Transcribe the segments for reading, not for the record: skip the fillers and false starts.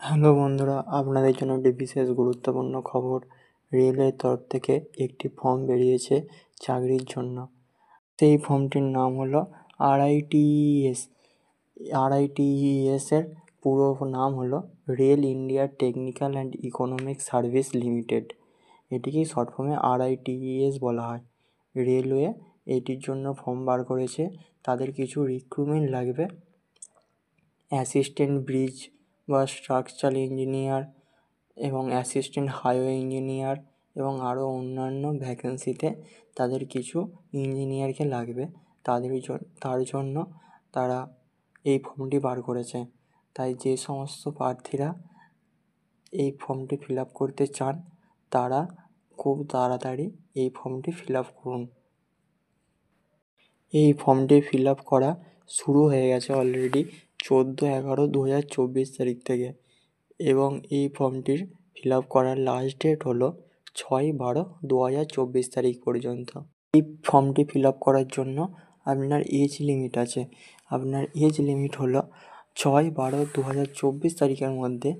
Hello বন্ধুরা, আপনাদের জন্য একটি বিশেষ গুরুত্বপূর্ণ খবর। রেলের তরফ থেকে একটি ফর্ম বেরিয়েছে চাকরির জন্য। সেই ফর্মটির নাম হলো RITES। RITES এর পুরো নাম হলো rail India technical and economic service limited. এটিকেই শর্ট ফর্মে RITES বলা হয়। রেলওয়ে এটির জন্য ফর্ম বার করেছে। তাদের কিছু রিক্রুটমেন্ট লাগবে। অ্যাসিস্ট্যান্ট ব্রিজ বা স্ট্রাকচারাল ইঞ্জিনিয়ার এবং অ্যাসিস্ট্যান্ট হাইওয়ে ইঞ্জিনিয়ার এবং আরও অন্যান্য ভ্যাকেন্সিতে তাদের কিছু ইঞ্জিনিয়ারকে লাগবে। তার জন্য তারা এই ফর্মটি বার করেছে। তাই যে সমস্ত প্রার্থীরা এই ফর্মটি ফিল আপ করতে চান তারা খুব তাড়াতাড়ি এই ফর্মটি ফিল আপ করুন। এই ফর্মটি ফিল আপ করা শুরু হয়ে গেছে অলরেডি 14/11/2024 তারিখ থেকে, এবং এই ফর্মটির ফিল আপ করার লাস্ট ডেট হলো 6/12/2024 তারিখ পর্যন্ত। এই ফর্মটি ফিল আপ করার জন্য আপনার এজ লিমিট আছে। আপনার এজ লিমিট হলো 6/12/2024 তারিখের মধ্যে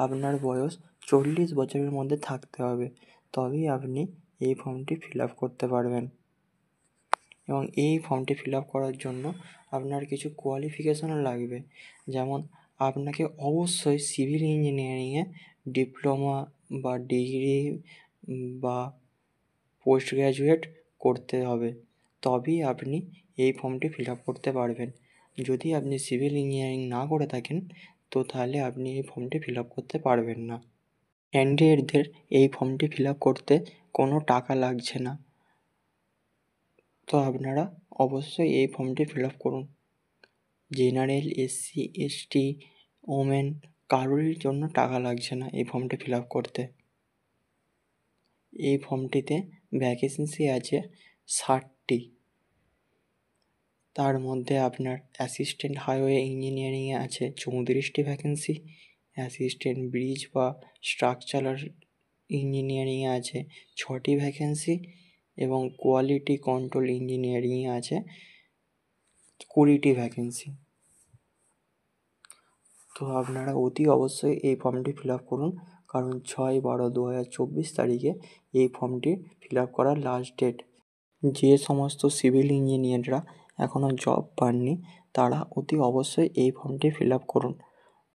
আপনার বয়স 40 বছরের মধ্যে থাকতে হবে, তবেই আপনি এই ফর্মটি ফিল আপ করতে পারবেন। এবং এই ফর্মটি ফিল আপ করার জন্য আপনার কিছু কোয়ালিফিকেশনও লাগবে। যেমন আপনাকে অবশ্যই সিভিল ইঞ্জিনিয়ারিংয়ে ডিপ্লোমা বা ডিগ্রি বা পোস্ট গ্র্যাজুয়েট করতে হবে, তবেই আপনি এই ফর্মটি ফিল আপ করতে পারবেন। যদি আপনি সিভিল ইঞ্জিনিয়ারিং না করে থাকেন তো তাহলে আপনি এই ফর্মটি ফিল আপ করতে পারবেন না। ক্যান্ডিডেটদের এই ফর্মটি ফিল আপ করতে কোনো টাকা লাগছে না, তো আপনারা অবশ্যই এই ফর্মটি ফিল আপ করুন। জেনারেল, SC, ST, ওমেন কারোরই জন্য টাকা লাগছে না এই ফর্মটি ফিল আপ করতে। এই ফর্মটিতে ভ্যাকেন্সি আছে 60টি। তার মধ্যে আপনার অ্যাসিস্ট্যান্ট হাইওয়ে ইঞ্জিনিয়ারিংয়ে আছে 34টি ভ্যাকেন্সি, অ্যাসিস্ট্যান্ট ব্রিজ বা স্ট্রাকচারাল ইঞ্জিনিয়ারিংয়ে আছে 6টি ভ্যাকেন্সি এবং কোয়ালিটি কন্ট্রোল ইঞ্জিনিয়ারিংয়ে আছে 20টি ভ্যাকেন্সি। তো আপনারা অতি অবশ্যই এই ফর্মটি ফিল আপ করুন, কারণ 6/12/2024 তারিখে এই ফর্মটি ফিল আপ করার লাস্ট ডেট। যে সমস্ত সিভিল ইঞ্জিনিয়াররা এখনও জব পাননি তারা অতি অবশ্যই এই ফর্মটি ফিল আপ করুন।